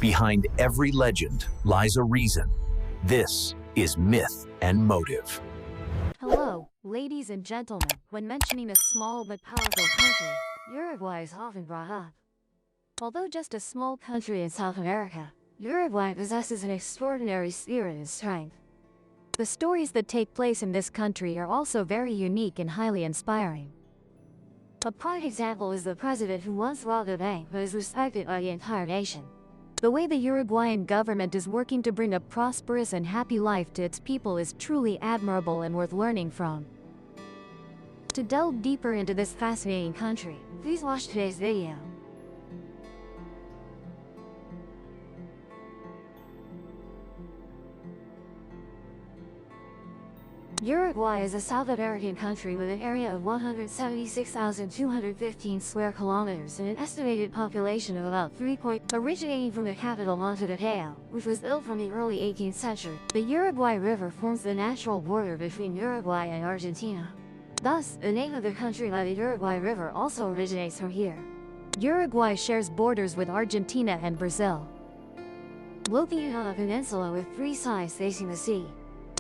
Behind every legend lies a reason. This is Myth and Motive. Hello, ladies and gentlemen. When mentioning a small but powerful country, Uruguay is often brought up. Although just a small country in South America, Uruguay possesses an extraordinary spirit and strength. The stories that take place in this country are also very unique and highly inspiring. A prime example is the president who once robbed a bank but is respected by the entire nation. The way the Uruguayan government is working to bring a prosperous and happy life to its people is truly admirable and worth learning from. To delve deeper into this fascinating country, please watch today's video. Uruguay is a South American country with an area of 176,215 square kilometers and an estimated population of about 3. Originating from the capital Montevideo, which was built from the early 18th century, the Uruguay River forms the natural border between Uruguay and Argentina. Thus, the name of the country by the Uruguay River also originates from here. Uruguay shares borders with Argentina and Brazil. Located on a peninsula with 3 sides facing the sea.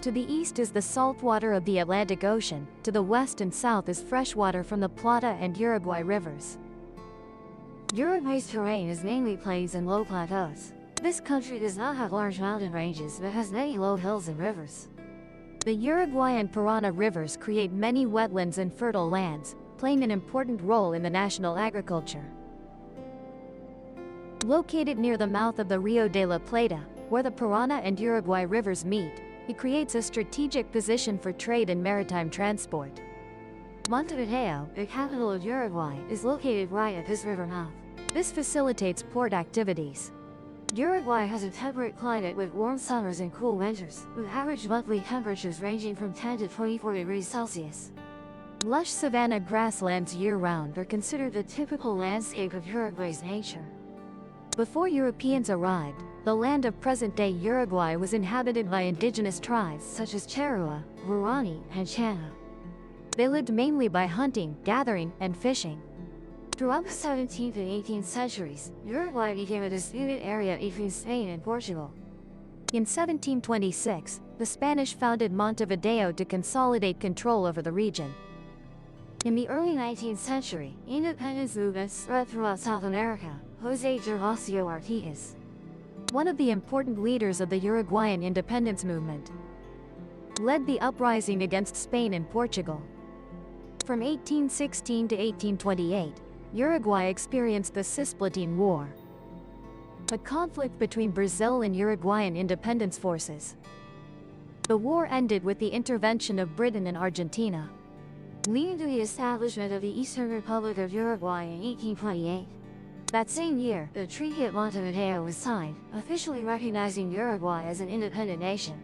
To the east is the salt water of the Atlantic Ocean, to the west and south is fresh water from the Plata and Uruguay rivers. Uruguay's terrain is mainly plains and low plateaus. This country does not have large mountain ranges but has many low hills and rivers. The Uruguay and Parana rivers create many wetlands and fertile lands, playing an important role in the national agriculture. Located near the mouth of the Rio de la Plata, where the Parana and Uruguay rivers meet, it creates a strategic position for trade and maritime transport. Montevideo, the capital of Uruguay, is located right at this river mouth. This facilitates port activities. Uruguay has a temperate climate with warm summers and cool winters, with average monthly temperatures ranging from 10 to 24 degrees Celsius. Lush savanna grasslands year-round are considered the typical landscape of Uruguay's nature. Before Europeans arrived, the land of present-day Uruguay was inhabited by indigenous tribes such as Charrua, Guarani, and Chana. They lived mainly by hunting, gathering, and fishing. Throughout the 17th and 18th centuries, Uruguay became a disputed area between Spain and Portugal. In 1726, the Spanish founded Montevideo to consolidate control over the region. In the early 19th century, independence movements spread throughout South America. José Gervasio Artigas, one of the important leaders of the Uruguayan independence movement, led the uprising against Spain and Portugal. From 1816 to 1828, Uruguay experienced the Cisplatin War, a conflict between Brazil and Uruguayan independence forces. The war ended with the intervention of Britain and Argentina, leading to the establishment of the Eastern Republic of Uruguay in 1828. That same year, the Treaty at Montevideo was signed, officially recognizing Uruguay as an independent nation.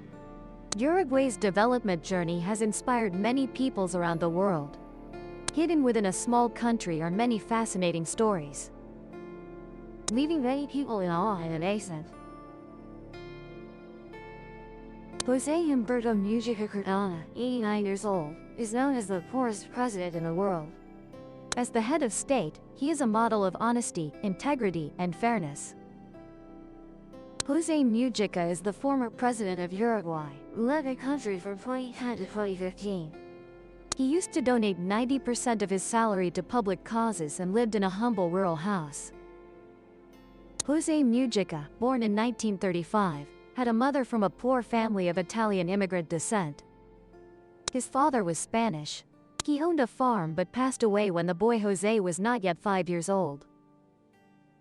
Uruguay's development journey has inspired many peoples around the world. Hidden within a small country are many fascinating stories, leaving many people in awe and amazement. José Humberto Mujica Cardona, 89 years old, is known as the poorest president in the world. As the head of state, he is a model of honesty, integrity, and fairness. José Mujica is the former president of Uruguay, who led the country from 2010 to 2015. He used to donate 90% of his salary to public causes and lived in a humble rural house. José Mujica, born in 1935, had a mother from a poor family of Italian immigrant descent. His father was Spanish. He owned a farm but passed away when the boy José was not yet 5 years old.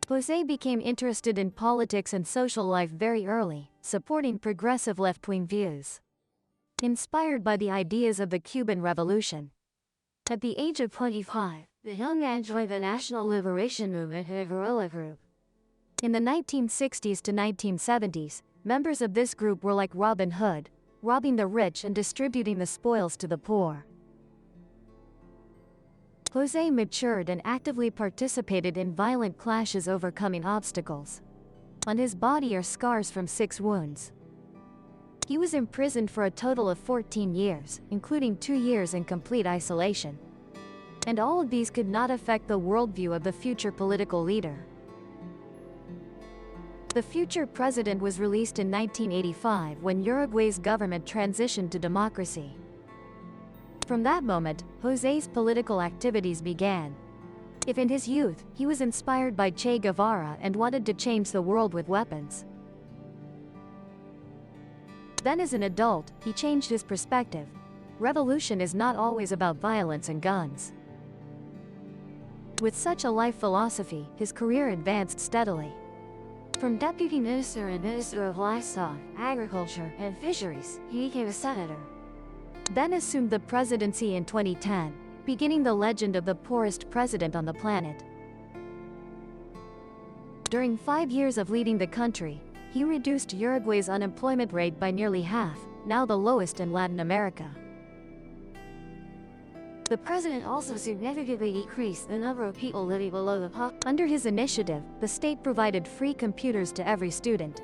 José became interested in politics and social life very early, supporting progressive left-wing views. Inspired by the ideas of the Cuban Revolution, at the age of 25, the young man joined the National Liberation Movement in a guerrilla group. In the 1960s to 1970s, members of this group were like Robin Hood, robbing the rich and distributing the spoils to the poor. José matured and actively participated in violent clashes, overcoming obstacles. On his body are scars from 6 wounds. He was imprisoned for a total of 14 years, including 2 years in complete isolation. And all of these could not affect the worldview of the future political leader. The future president was released in 1985 when Uruguay's government transitioned to democracy. From that moment, José's political activities began. If in his youth, he was inspired by Che Guevara and wanted to change the world with weapons, then as an adult, he changed his perspective. Revolution is not always about violence and guns. With such a life philosophy, his career advanced steadily. From deputy minister and minister of livestock, agriculture, and fisheries, he became a senator. Then assumed the presidency in 2010, beginning the legend of the poorest president on the planet. During 5 years of leading the country, he reduced Uruguay's unemployment rate by nearly half, now the lowest in Latin America. The president also significantly decreased the number of people living below the poverty. Under his initiative, the state provided free computers to every student.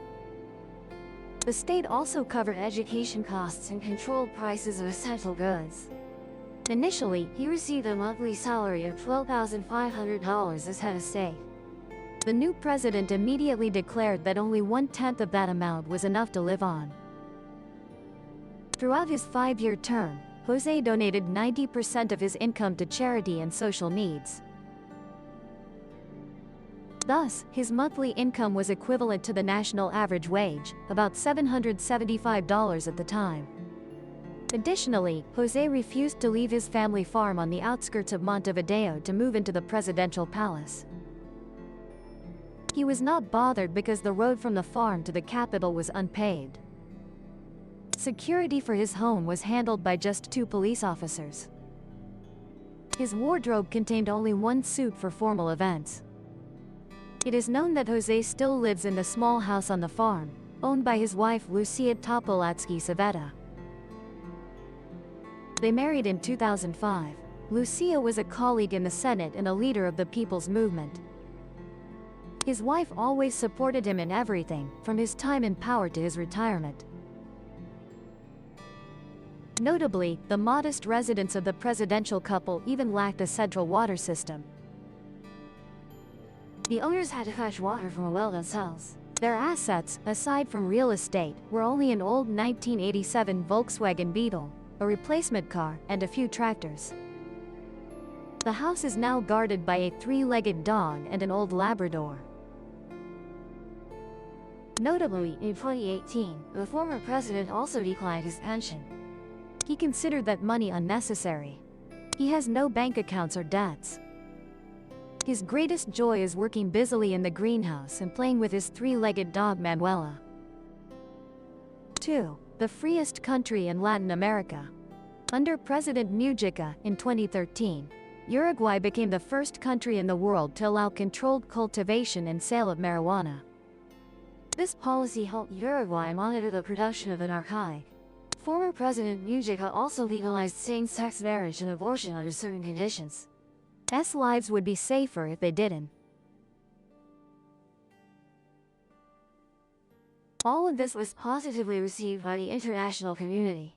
The state also covered education costs and controlled prices of essential goods. Initially, he received a monthly salary of $12,500 as head of state. The new president immediately declared that only 1/10 of that amount was enough to live on. Throughout his 5-year term, José donated 90% of his income to charity and social needs. Thus, his monthly income was equivalent to the national average wage, about $775 at the time. Additionally, José refused to leave his family farm on the outskirts of Montevideo to move into the presidential palace. He was not bothered because the road from the farm to the capital was unpaved. Security for his home was handled by just 2 police officers. His wardrobe contained only 1 suit for formal events. It is known that José still lives in the small house on the farm, owned by his wife Lucia Topolatsky Saveta. They married in 2005. Lucia was a colleague in the Senate and a leader of the People's Movement. His wife always supported him in everything, from his time in power to his retirement. Notably, the modest residence of the presidential couple even lacked a central water system. The owners had to fetch water from a well themselves. Their assets, aside from real estate, were only an old 1987 Volkswagen Beetle, a replacement car, and a few tractors. The house is now guarded by a 3-legged dog and an old Labrador. Notably, in 2018, the former president also declined his pension. He considered that money unnecessary. He has no bank accounts or debts. His greatest joy is working busily in the greenhouse and playing with his 3-legged dog Manuela. 2. The freest country in Latin America. Under President Mujica, in 2013, Uruguay became the first country in the world to allow controlled cultivation and sale of marijuana. This policy helped Uruguay monitor the production of the narcotic. Former President Mujica also legalized same-sex marriage and abortion under certain conditions. Lives would be safer if they didn't. All of this was positively received by the international community.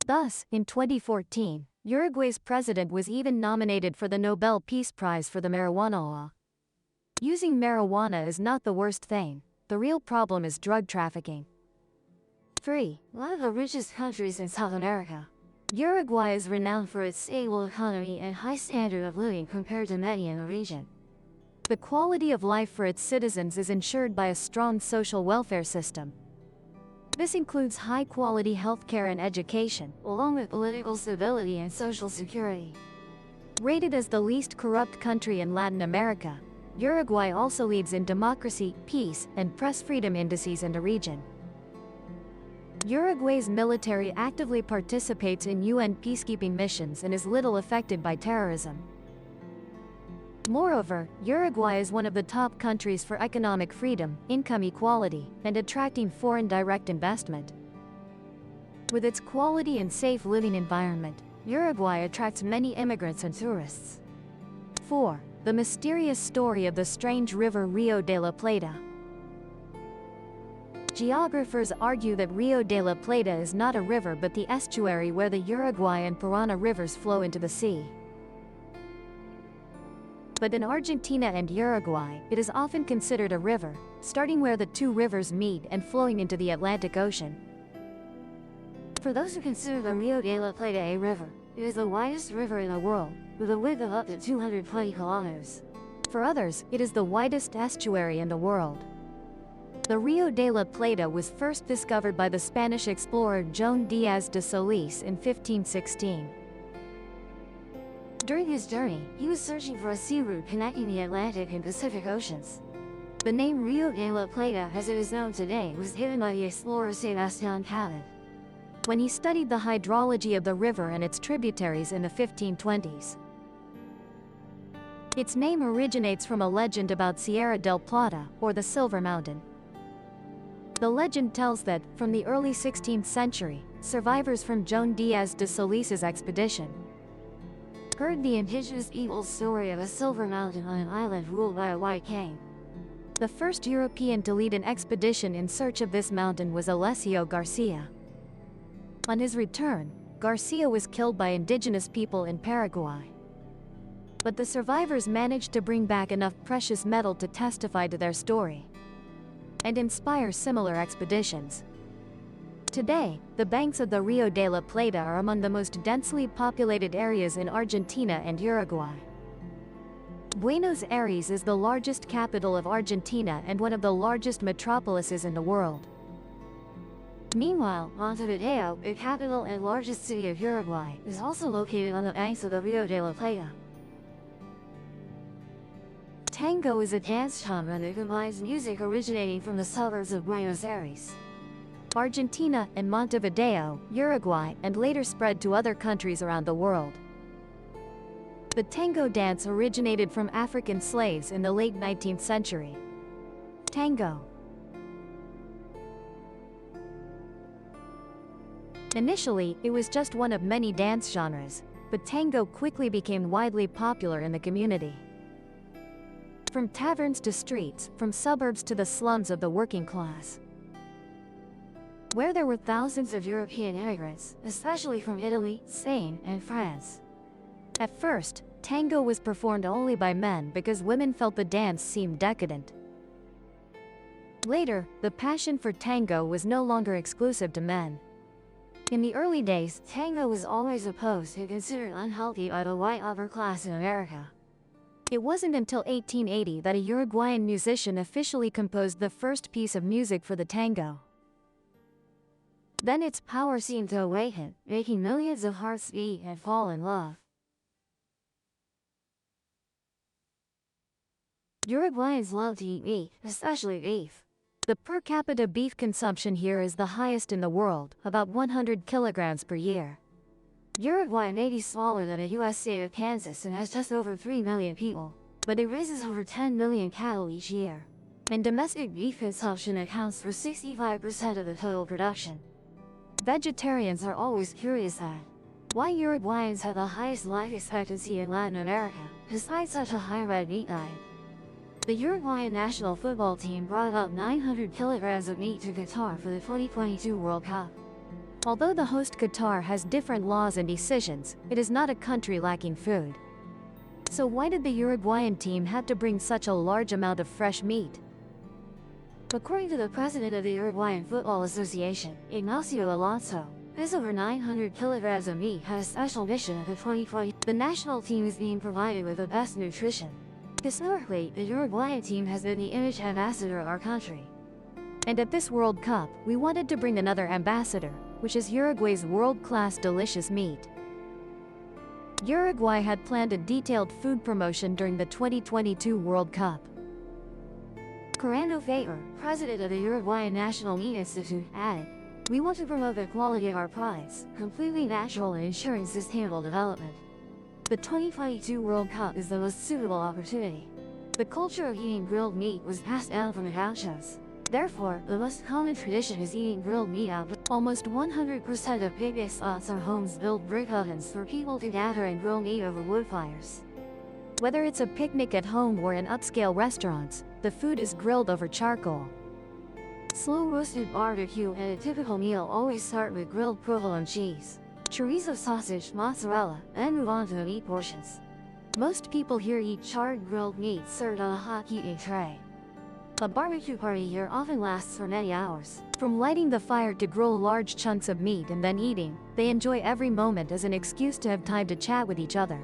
Thus, in 2014, Uruguay's president was even nominated for the Nobel Peace Prize for the marijuana law. Using marijuana is not the worst thing. The real problem is drug trafficking. 3. One of the richest countries in South America. Uruguay is renowned for its stable economy and high standard of living compared to many in the region. The quality of life for its citizens is ensured by a strong social welfare system. This includes high-quality healthcare and education, along with political stability and social security. Rated as the least corrupt country in Latin America, Uruguay also leads in democracy, peace, and press freedom indices in the region. Uruguay's military actively participates in UN peacekeeping missions and is little affected by terrorism. Moreover, Uruguay is one of the top countries for economic freedom, income equality, and attracting foreign direct investment. With its quality and safe living environment, Uruguay attracts many immigrants and tourists. 4. The mysterious story of the strange river Rio de la Plata. Geographers argue that Rio de la Plata is not a river but the estuary where the Uruguay and Parana rivers flow into the sea. But in Argentina and Uruguay, it is often considered a river, starting where the two rivers meet and flowing into the Atlantic Ocean. For those who consider the Rio de la Plata a river, it is the widest river in the world, with a width of up to 220 kilometers. For others, it is the widest estuary in the world. The Rio de la Plata was first discovered by the Spanish explorer Joan Diaz de Solís in 1516. During his journey, he was searching for a sea route connecting the Atlantic and Pacific Oceans. The name Rio de la Plata, as it is known today, was given by the explorer Sebastián Cabot when he studied the hydrology of the river and its tributaries in the 1520s. Its name originates from a legend about Sierra del Plata, or the Silver Mountain. The legend tells that, from the early 16th century, survivors from Joan Diaz de Solís's expedition heard the indigenous evil story of a silver mountain on an island ruled by a white king. The first European to lead an expedition in search of this mountain was Alessio Garcia. On his return, Garcia was killed by indigenous people in Paraguay. But the survivors managed to bring back enough precious metal to testify to their story and inspire similar expeditions. Today, the banks of the Rio de la Plata are among the most densely populated areas in Argentina and Uruguay. Buenos Aires is the largest capital of Argentina and one of the largest metropolises in the world. Meanwhile, Montevideo, the capital and largest city of Uruguay, is also located on the banks of the Rio de la Plata. Tango is a dance genre that combines music originating from the suburbs of Buenos Aires, Argentina, and Montevideo, Uruguay, and later spread to other countries around the world. The tango dance originated from African slaves in the late 19th century. Tango. Initially, it was just one of many dance genres, but tango quickly became widely popular in the community. From taverns to streets, from suburbs to the slums of the working class, where there were thousands of European immigrants, especially from Italy, Spain, and France. At first, tango was performed only by men because women felt the dance seemed decadent. Later, the passion for tango was no longer exclusive to men. In the early days, tango was always opposed and considered unhealthy by the white upper class in America. It wasn't until 1880 that a Uruguayan musician officially composed the first piece of music for the tango. Then its power seemed to awaken, making millions of hearts beat and fall in love. Uruguayans love to eat meat, especially beef. The per capita beef consumption here is the highest in the world, about 100 kilograms per year. Uruguay may be smaller than the US state of Kansas and has just over 3 million people, but it raises over 10 million cattle each year. And domestic beef consumption accounts for 65% of the total production. Vegetarians are always curious at why Uruguayans have the highest life expectancy in Latin America, despite such a high red meat diet. The Uruguayan national football team brought about 900 kilograms of meat to Qatar for the 2022 World Cup. Although the host Qatar has different laws and decisions, it is not a country lacking food. So why did the Uruguayan team have to bring such a large amount of fresh meat? According to the president of the Uruguayan Football Association, Ignacio Alonso, this over 900 kilograms of meat had a special mission at the 2020. The national team is being provided with the best nutrition. Historically, the Uruguayan team has been the image ambassador of our country. And at this World Cup, we wanted to bring another ambassador, which is Uruguay's world-class delicious meat. Uruguay had planned a detailed food promotion during the 2022 World Cup. Corando Faber, president of the Uruguayan National Meat Institute, added, "We want to promote the quality of our products, completely natural and ensuring sustainable development. The 2022 World Cup is the most suitable opportunity. The culture of eating grilled meat was passed down from the gauchos. Therefore, the most common tradition is eating grilled meat outdoors. Almost 100% of picnic spots or homes build brick ovens for people to gather and grill meat over wood fires. Whether it's a picnic at home or in upscale restaurants, the food is grilled over charcoal. Slow-roasted barbecue and a typical meal always start with grilled provolone cheese, chorizo sausage, mozzarella, and move on to the meat portions. Most people here eat charred grilled meat served on a hot heating tray. A barbecue party here often lasts for many hours. From lighting the fire to grill large chunks of meat and then eating, they enjoy every moment as an excuse to have time to chat with each other.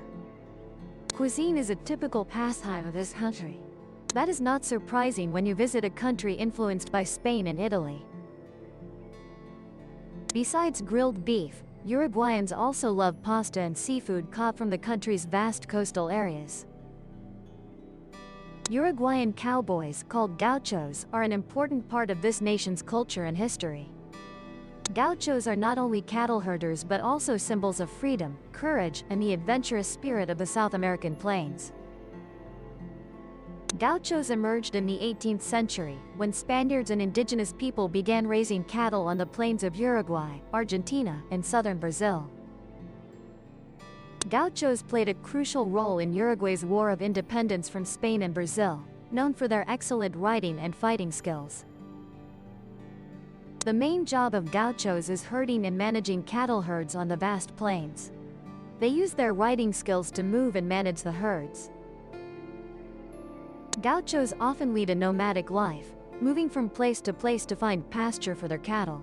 Cuisine is a typical pastime of this country. That is not surprising when you visit a country influenced by Spain and Italy. Besides grilled beef, Uruguayans also love pasta and seafood caught from the country's vast coastal areas. Uruguayan cowboys, called gauchos, are an important part of this nation's culture and history. Gauchos are not only cattle herders but also symbols of freedom, courage, and the adventurous spirit of the South American plains. Gauchos emerged in the 18th century, when Spaniards and indigenous people began raising cattle on the plains of Uruguay, Argentina, and southern Brazil. Gauchos played a crucial role in Uruguay's War of Independence from Spain and Brazil, known for their excellent riding and fighting skills. The main job of gauchos is herding and managing cattle herds on the vast plains. They use their riding skills to move and manage the herds. Gauchos often lead a nomadic life, moving from place to find pasture for their cattle.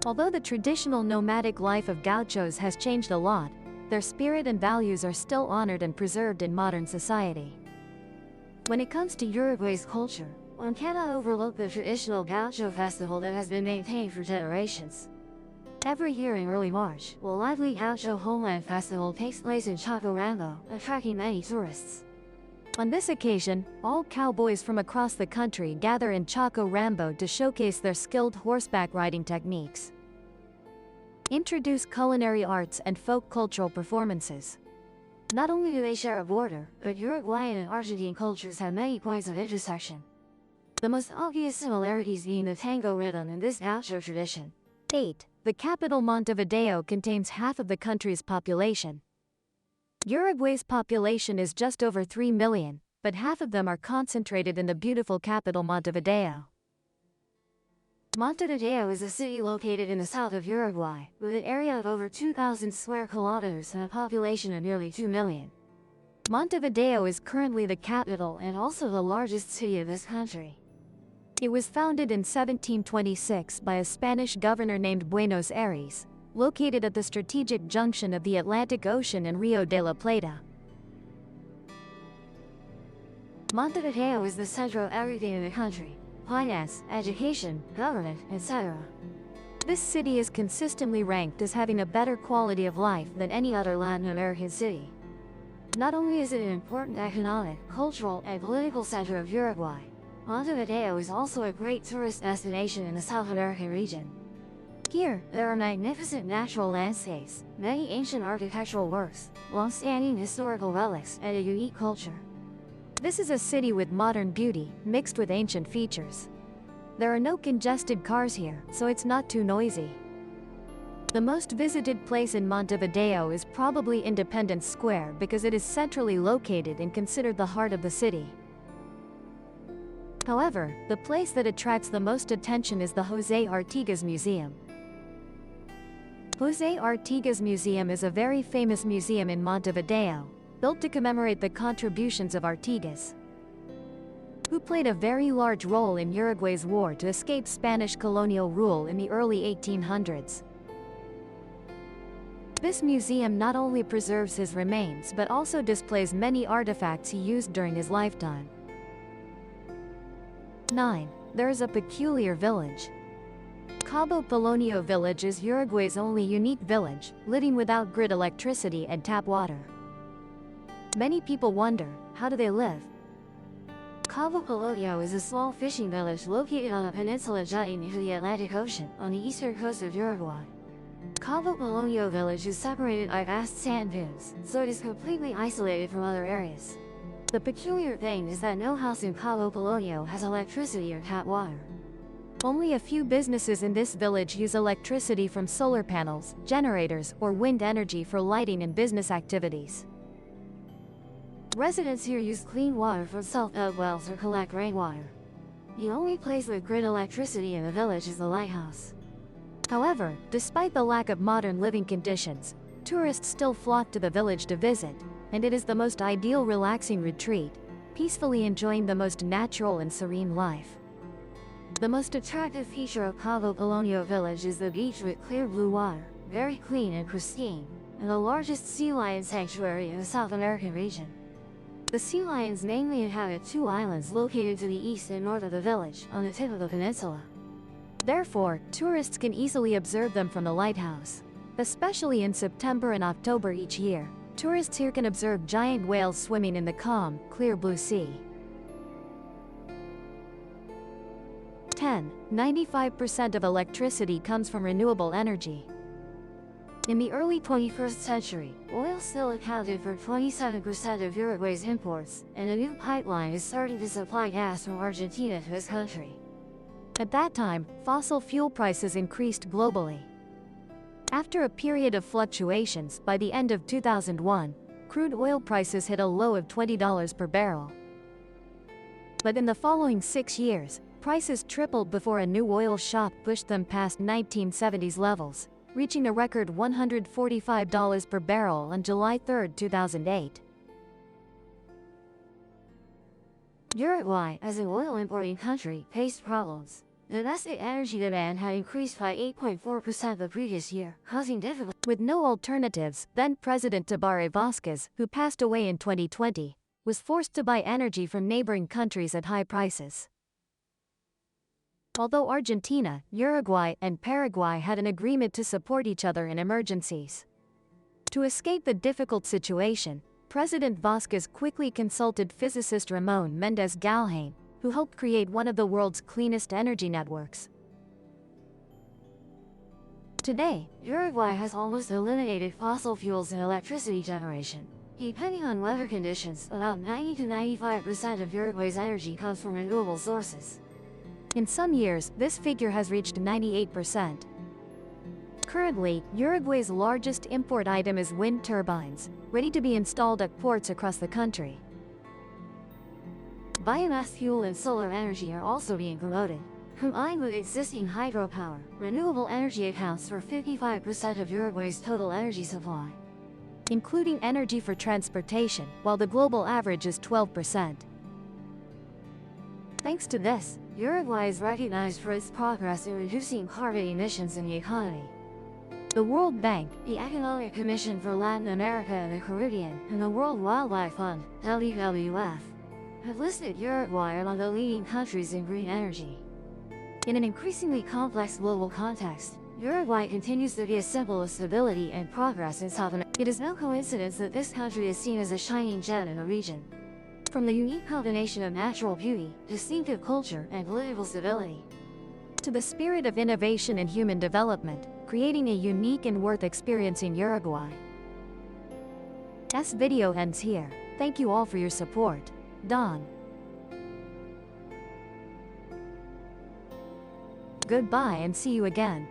Although the traditional nomadic life of gauchos has changed a lot, their spirit and values are still honored and preserved in modern society. When it comes to Uruguay's culture, one cannot overlook the traditional Gaucho festival that has been maintained for generations. Every year in early March, a lively Gaucho Homeland Festival takes place in Chaco, attracting many tourists. On this occasion, all cowboys from across the country gather in Chaco to showcase their skilled horseback riding techniques, introduce culinary arts and folk cultural performances. Not only do they share a border, but Uruguayan and Argentine cultures have many points of intersection. The most obvious similarities being the tango rhythm in this gaucho tradition. 8. The capital Montevideo contains half of the country's population. Uruguay's population is just over 3 million, but half of them are concentrated in the beautiful capital Montevideo. Montevideo is a city located in the south of Uruguay, with an area of over 2,000 square kilometers and a population of nearly 2 million. Montevideo is currently the capital and also the largest city of this country. It was founded in 1726 by a Spanish governor named Buenos Aires, located at the strategic junction of the Atlantic Ocean and Rio de la Plata. Montevideo is the center of everything in the country: finance, education, government, etc. This city is consistently ranked as having a better quality of life than any other Latin American city. Not only is it an important economic, cultural, and political center of Uruguay, Montevideo is also a great tourist destination in the South American region. Here, there are magnificent natural landscapes, many ancient architectural works, long-standing historical relics, and a unique culture. This is a city with modern beauty, mixed with ancient features. There are no congested cars here, so it's not too noisy. The most visited place in Montevideo is probably Independence Square because it is centrally located and considered the heart of the city. However, the place that attracts the most attention is the José Artigas Museum. José Artigas Museum is a very famous museum in Montevideo, built to commemorate the contributions of Artigas, who played a very large role in Uruguay's war to escape Spanish colonial rule in the early 1800s. This museum not only preserves his remains but also displays many artifacts he used during his lifetime. 9. There is a peculiar village. Cabo Polonio village is Uruguay's only unique village, living without grid electricity and tap water. Many people wonder, how do they live? Cabo Polonio is a small fishing village located on a peninsula jutting into the Atlantic Ocean on the eastern coast of Uruguay. Cabo Polonio village is separated by vast sand dunes, so it is completely isolated from other areas. The peculiar thing is that no house in Cabo Polonio has electricity or tap water. Only a few businesses in this village use electricity from solar panels, generators, or wind energy for lighting and business activities. Residents here use clean water from self-dug wells or collect rainwater. The only place with grid electricity in the village is the lighthouse. However, despite the lack of modern living conditions, tourists still flock to the village to visit, and it is the most ideal relaxing retreat, peacefully enjoying the most natural and serene life. The most attractive feature of Cabo Polonio village is the beach with clear blue water, very clean and pristine, and the largest sea lion sanctuary in the South American region. The sea lions mainly inhabit two islands located to the east and north of the village, on the tip of the peninsula. Therefore, tourists can easily observe them from the lighthouse. Especially in September and October each year, tourists here can observe giant whales swimming in the calm, clear blue sea. 10. 95% of electricity comes from renewable energy. In the early 21st century, oil still accounted for 27% of Uruguay's imports, and a new pipeline is starting to supply gas from Argentina to this country. At that time, fossil fuel prices increased globally. After a period of fluctuations, by the end of 2001, crude oil prices hit a low of $20 per barrel. But in the following 6 years, prices tripled before a new oil shock pushed them past 1970s levels, reaching a record $145 per barrel on July 3, 2008. Uruguay, as an oil importing country, faced problems. Domestic energy demand had increased by 8.4% the previous year, causing difficulty. With no alternatives, then-President Tabaré Vázquez, who passed away in 2020, was forced to buy energy from neighboring countries at high prices. Although Argentina, Uruguay, and Paraguay had an agreement to support each other in emergencies. To escape the difficult situation, President Vázquez quickly consulted physicist Ramón Méndez Galhane, who helped create one of the world's cleanest energy networks. Today, Uruguay has almost eliminated fossil fuels in electricity generation. Depending on weather conditions, about 90 to 95% of Uruguay's energy comes from renewable sources. In some years, this figure has reached 98%. Currently, Uruguay's largest import item is wind turbines, ready to be installed at ports across the country. Biomass fuel and solar energy are also being promoted. Combined with existing hydropower, renewable energy accounts for 55% of Uruguay's total energy supply, including energy for transportation, while the global average is 12%. Thanks to this, Uruguay is recognized for its progress in reducing carbon emissions in the economy. The World Bank, the Economic Commission for Latin America and the Caribbean, and the World Wildlife Fund, WWF, have listed Uruguay among the leading countries in green energy. In an increasingly complex global context, Uruguay continues to be a symbol of stability and progress in South America. It is no coincidence that this country is seen as a shining gem in the region. From the unique combination of natural beauty, distinctive culture, and political stability, to the spirit of innovation and human development, creating a unique and worth experiencing Uruguay. This video ends here. Thank you all for your support. Don. Goodbye and see you again.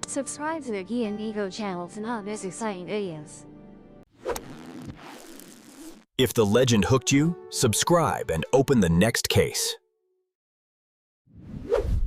Subscribe to the Guy and Ego channel to not miss exciting videos. If the legend hooked you, subscribe and open the next case.